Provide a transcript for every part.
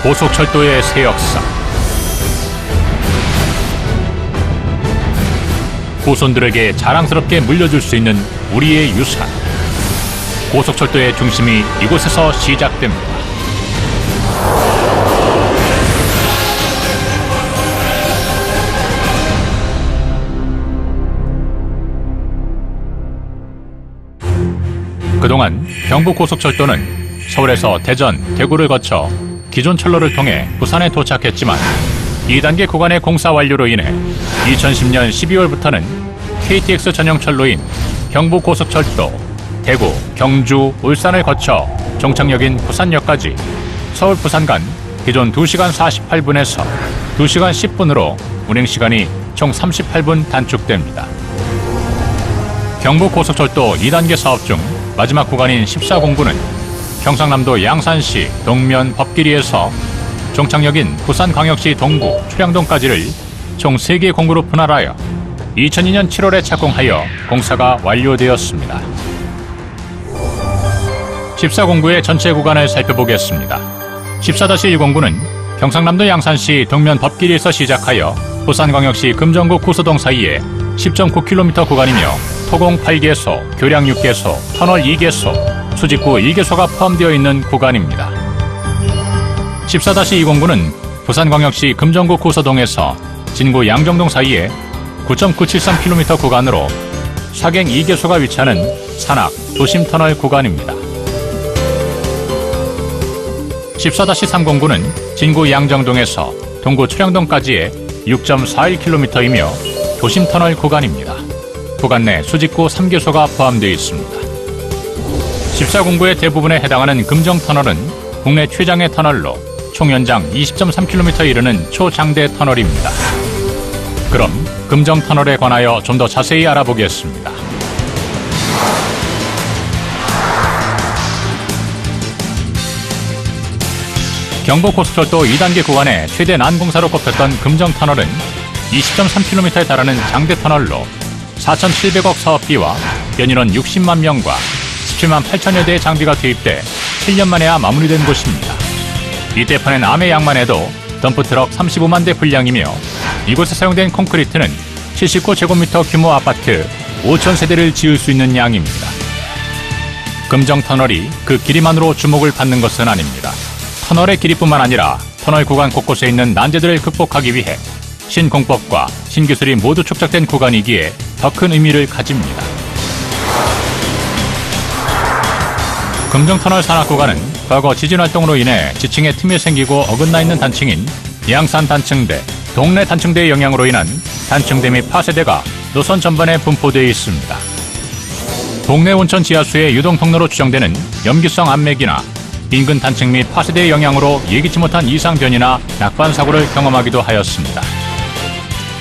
고속철도의 새 역사. 후손들에게 자랑스럽게 물려줄 수 있는 우리의 유산. 고속철도의 중심이 이곳에서 시작됩니다. 그동안 경부고속철도는 서울에서 대전, 대구를 거쳐 기존 철로를 통해 부산에 도착했지만 2단계 구간의 공사 완료로 인해 2010년 12월부터는 KTX 전용 철로인 경부고속철도 대구, 경주, 울산을 거쳐 종착역인 부산역까지 서울 부산 간 기존 2시간 48분에서 2시간 10분으로 운행시간이 총 38분 단축됩니다. 경부고속철도 2단계 사업 중 마지막 구간인 14공구는 경상남도 양산시 동면 법길이에서 종착역인 부산광역시 동구 초량동까지를 총 3개 공구로 분할하여 2002년 7월에 착공하여 공사가 완료되었습니다. 14공구의 전체 구간을 살펴보겠습니다. 14-1공구는 경상남도 양산시 동면 법길에서 시작하여 부산광역시 금정구 구서동 사이에 10.9km 구간이며 토공 8개소, 교량 6개소, 터널 2개소, 수직구 2개소가 포함되어 있는 구간입니다. 14-2공구는 부산광역시 금정구 구서동에서 진구 양정동 사이에 9.973km 구간으로 사경 2개소가 위치하는 산악 도심터널 구간입니다. 14-3공구는 진구 양정동에서 동구 초량동까지의 6.41km이며 도심터널 구간입니다. 구간 내 수직구 3개소가 포함되어 있습니다. 14공구의 대부분에 해당하는 금정터널은 국내 최장의 터널로 총 연장 20.3km에 이르는 초장대 터널입니다. 그럼 금정터널에 관하여 좀 더 자세히 알아보겠습니다. 경부고속철도 2단계 구간의 최대 난공사로 꼽혔던 금정터널은 20.3km에 달하는 장대터널로 4,700억 사업비와 연인원 60만 명과 17만 8천여 대의 장비가 투입돼 7년 만에야 마무리된 곳입니다. 이때 파낸 암의 양만 해도 덤프트럭 35만 대 분량이며 이곳에 사용된 콘크리트는 79제곱미터 규모 아파트 5,000세대를 지을 수 있는 양입니다. 금정터널이 그 길이만으로 주목을 받는 것은 아닙니다. 터널의 길이뿐만 아니라 터널 구간 곳곳에 있는 난제들을 극복하기 위해 신공법과 신기술이 모두 축적된 구간이기에 더 큰 의미를 가집니다. 금정터널 산악 구간은 과거 지진활동으로 인해 지층에 틈이 생기고 어긋나 있는 단층인 양산 단층대, 동래 단층대의 영향으로 인한 단층대 및 파쇄대가 노선 전반에 분포되어 있습니다. 동래 온천 지하수의 유동 통로로 추정되는 염기성 암맥이나 인근 단층 및 파쇄대의 영향으로 예기치 못한 이상 변이나 낙반 사고를 경험하기도 하였습니다.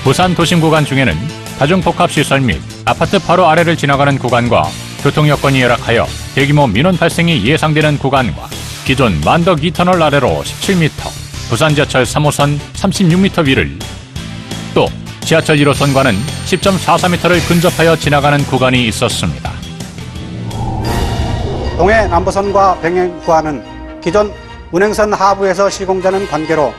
부산 도심 구간 중에는 다중복합시설 및 아파트 바로 아래를 지나가는 구간과 교통 여건이 열악하여 대규모 민원 발생이 예상되는 구간과 기존 만덕 2터널 아래로 17m, 부산 지하철 3호선 36m 위를 또 지하철 1호선과는 10.44m를 근접하여 지나가는 구간이 있었습니다. 동해 남부선과 병행 구간은 기존 운행선 하부에서 시공되는 관계로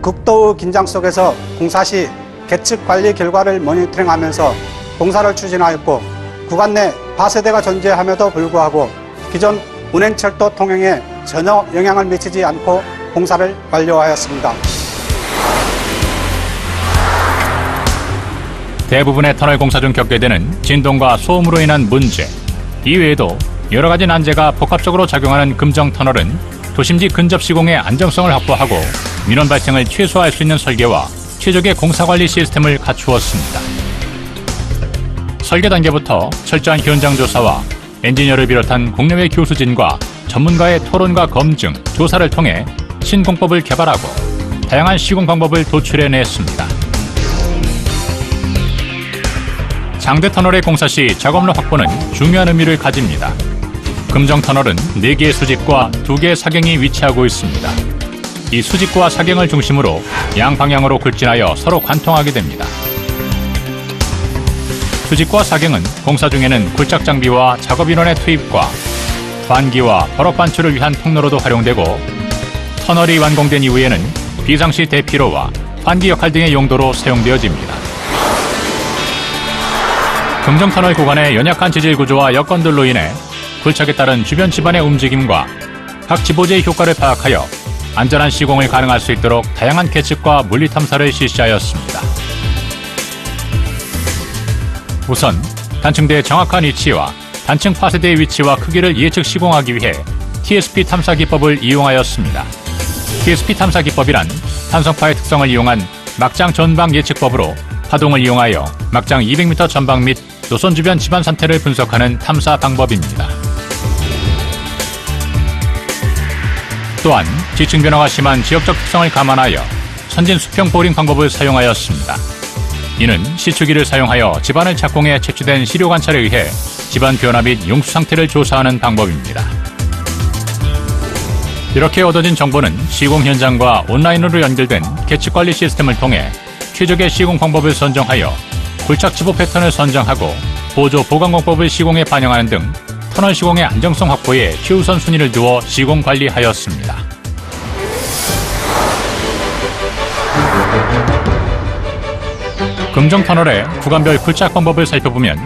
극도의 긴장 속에서 공사 시 계측 관리 결과를 모니터링하면서 공사를 추진하였고 구간 내 파쇄대가 존재함에도 불구하고 기존 운행철도 통행에 전혀 영향을 미치지 않고 공사를 완료하였습니다. 대부분의 터널 공사 중 겪게 되는 진동과 소음으로 인한 문제, 이외에도 여러 가지 난제가 복합적으로 작용하는 금정터널은 도심지 근접 시공의 안정성을 확보하고 민원 발생을 최소화할 수 있는 설계와 최적의 공사관리 시스템을 갖추었습니다. 설계 단계부터 철저한 현장 조사와 엔지니어를 비롯한 국내외 교수진과 전문가의 토론과 검증, 조사를 통해 신공법을 개발하고 다양한 시공 방법을 도출해냈습니다. 장대터널의 공사 시 작업로 확보는 중요한 의미를 가집니다. 금정터널은 4개의 수직과 2개의 사경이 위치하고 있습니다. 이 수직구와 사경을 중심으로 양방향으로 굴진하여 서로 관통하게 됩니다. 수직구와 사경은 공사 중에는 굴착 장비와 작업 인원의 투입과 반기와 버럭 반출을 위한 통로로도 활용되고 터널이 완공된 이후에는 비상시 대피로와 환기 역할 등의 용도로 사용되어집니다. 금정터널 구간의 연약한 지질 구조와 여건들로 인해 굴착에 따른 주변 집안의 움직임과 각 지보제의 효과를 파악하여 안전한 시공을 가능할 수 있도록 다양한 계측과 물리 탐사를 실시하였습니다. 우선 단층대의 정확한 위치와 단층 파세대의 위치와 크기를 예측 시공하기 위해 TSP 탐사 기법을 이용하였습니다. TSP 탐사 기법이란 탄성파의 특성을 이용한 막장 전방 예측법으로 파동을 이용하여 막장 200m 전방 및 노선 주변 집안 상태를 분석하는 탐사 방법입니다. 또한 지층 변화가 심한 지역적 특성을 감안하여 선진 수평 보링 방법을 사용하였습니다. 이는 시추기를 사용하여 집안을 착공해 채취된 시료 관찰에 의해 집안 변화 및 용수 상태를 조사하는 방법입니다. 이렇게 얻어진 정보는 시공 현장과 온라인으로 연결된 계측관리 시스템을 통해 최적의 시공 방법을 선정하여 굴착 지보 패턴을 선정하고 보조 보강공법을 시공에 반영하는 등 터널 시공의 안정성 확보에 최우선 순위를 두어 시공 관리하였습니다. 금정터널의 구간별 굴착 방법을 살펴보면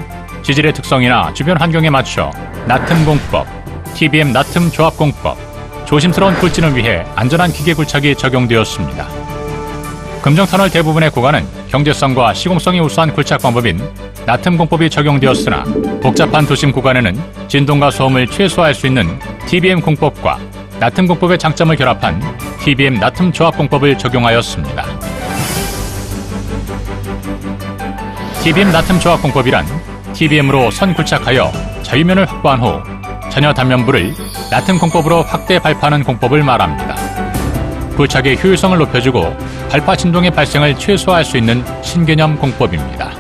지질의 특성이나 주변 환경에 맞춰 나틈 공법, TBM 나틈 조합 공법, 조심스러운 굴진을 위해 안전한 기계 굴착이 적용되었습니다. 금정터널 대부분의 구간은 경제성과 시공성이 우수한 굴착 방법인 나틈 공법이 적용되었으나 복잡한 도심 구간에는 진동과 소음을 최소화할 수 있는 TBM 공법과 나틈 공법의 장점을 결합한 TBM 나틈 조합 공법을 적용하였습니다. TBM 나틈 조합 공법이란 TBM으로 선 굴착하여 자유면을 확보한 후 전혀 단면부를 나틈 공법으로 확대 발파하는 공법을 말합니다. 굴착의 효율성을 높여주고 발파 진동의 발생을 최소화할 수 있는 신개념 공법입니다.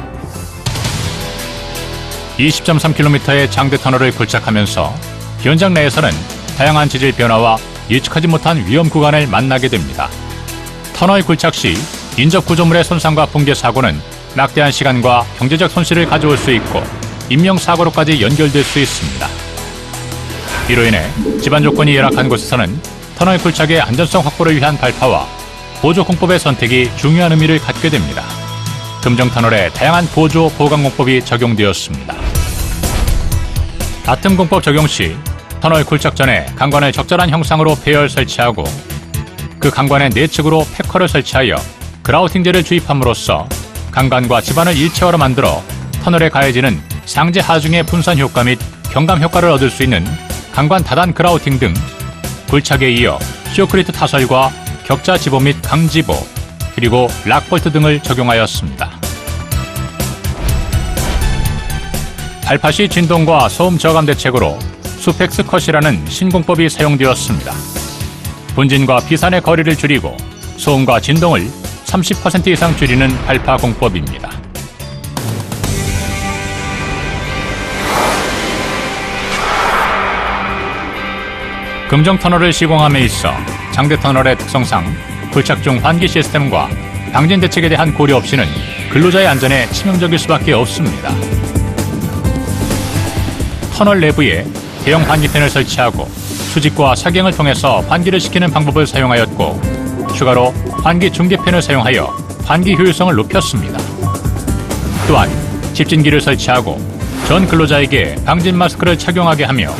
20.3km의 장대 터널을 굴착하면서 현장 내에서는 다양한 지질 변화와 예측하지 못한 위험 구간을 만나게 됩니다. 터널 굴착 시 인접 구조물의 손상과 붕괴 사고는 막대한 시간과 경제적 손실을 가져올 수 있고 인명사고로까지 연결될 수 있습니다. 이로 인해 집안 조건이 열악한 곳에서는 터널 굴착의 안전성 확보를 위한 발파와 보조 공법의 선택이 중요한 의미를 갖게 됩니다. 금정터널에 다양한 보조 보강 공법이 적용되었습니다. 나틈 공법 적용 시 터널 굴착 전에 강관을 적절한 형상으로 배열 설치하고 그 강관의 내측으로 패커를 설치하여 그라우팅제를 주입함으로써 강관과 집안을 일체화로 만들어 터널에 가해지는 상재 하중의 분산 효과 및 경감 효과를 얻을 수 있는 강관 다단 그라우팅 등 굴착에 이어 쇼크리트 타설과 격자 지보 및 강지보 그리고 락볼트 등을 적용하였습니다. 발파 시 진동과 소음 저감 대책으로 수펙스 컷이라는 신공법이 사용되었습니다. 분진과 비산의 거리를 줄이고 소음과 진동을 30% 이상 줄이는 발파 공법입니다. 금정터널을 시공함에 있어 장대터널의 특성상 굴착 중 환기 시스템과 방진 대책에 대한 고려 없이는 근로자의 안전에 치명적일 수밖에 없습니다. 터널 내부에 대형 환기팬을 설치하고 수직과 사경을 통해서 환기를 시키는 방법을 사용하였고 추가로 환기 중계팬을 사용하여 환기 효율성을 높였습니다. 또한 집진기를 설치하고 전 근로자에게 방진 마스크를 착용하게 하며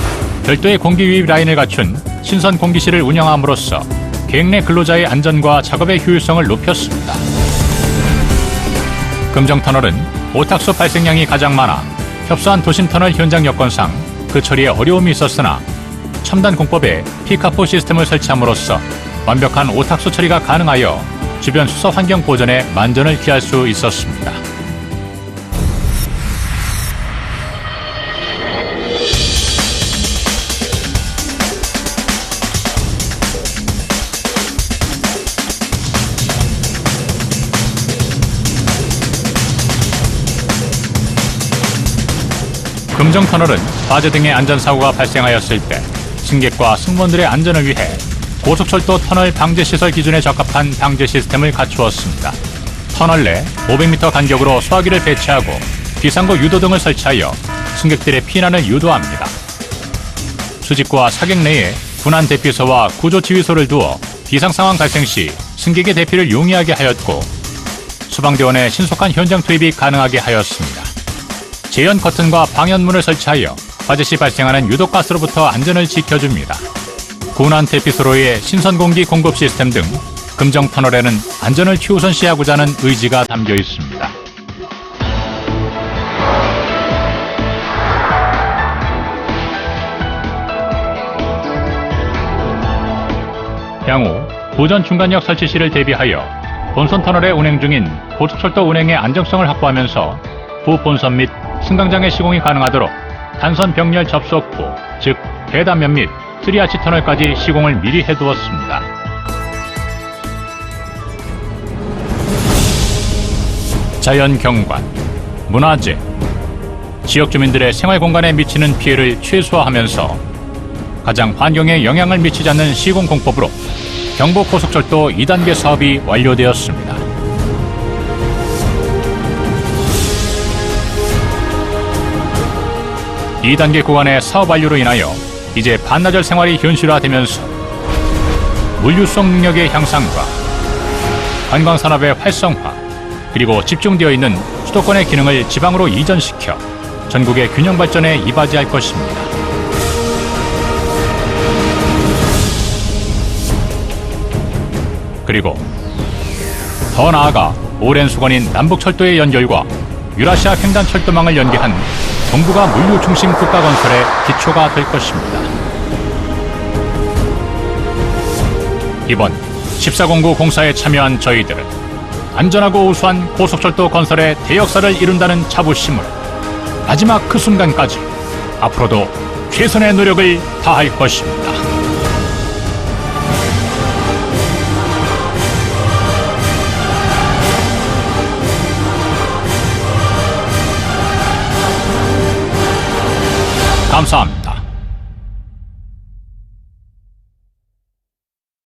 별도의 공기 유입 라인을 갖춘 신선 공기실을 운영함으로써 계획 내 근로자의 안전과 작업의 효율성을 높였습니다. 금정터널은 오탁수 발생량이 가장 많아 협소한 도심터널 현장 여건상 그 처리에 어려움이 있었으나 첨단 공법에 피카포 시스템을 설치함으로써 완벽한 오탁수 처리가 가능하여 주변 수서 환경 보전에 만전을 기할 수 있었습니다. 금정터널은 화재 등의 안전사고가 발생하였을 때 승객과 승무원들의 안전을 위해 고속철도 터널 방제시설 기준에 적합한 방제 시스템을 갖추었습니다. 터널 내 500m 간격으로 소화기를 배치하고 비상구 유도 등을 설치하여 승객들의 피난을 유도합니다. 수직과 사객 내에 군안 대피소와 구조지휘소를 두어 비상 상황 발생 시 승객의 대피를 용이하게 하였고 소방대원의 신속한 현장 투입이 가능하게 하였습니다. 제연 커튼과 방연문을 설치하여 화재 시 발생하는 유독가스로부터 안전을 지켜줍니다. 군안 대피소로의 신선 공기 공급 시스템 등 금정 터널에는 안전을 최우선시하고자 하는 의지가 담겨 있습니다. 향후 보전 중간역 설치 시를 대비하여 본선 터널에 운행 중인 고속철도 운행의 안정성을 확보하면서 부본선 및 승강장의 시공이 가능하도록 단선 병렬 접속부, 즉 대단면 및 트리아치 터널까지 시공을 미리 해두었습니다. 자연 경관, 문화재, 지역 주민들의 생활 공간에 미치는 피해를 최소화하면서 가장 환경에 영향을 미치지 않는 시공 공법으로 경부고속철도 2단계 사업이 완료되었습니다. 이 2단계 구간의 사업 완료로 인하여 이제 반나절 생활이 현실화되면서 물류성 능력의 향상과 관광산업의 활성화, 그리고 집중되어 있는 수도권의 기능을 지방으로 이전시켜 전국의 균형 발전에 이바지할 것입니다. 그리고 더 나아가 오랜 수건인 남북철도의 연결과 유라시아 횡단철도망을 연계한 동북아 물류 중심 국가 건설의 기초가 될 것입니다. 이번 1409 공사에 참여한 저희들은 안전하고 우수한 고속철도 건설의 대역사를 이룬다는 자부심으로 마지막 그 순간까지 앞으로도 최선의 노력을 다할 것입니다. 감사합니다.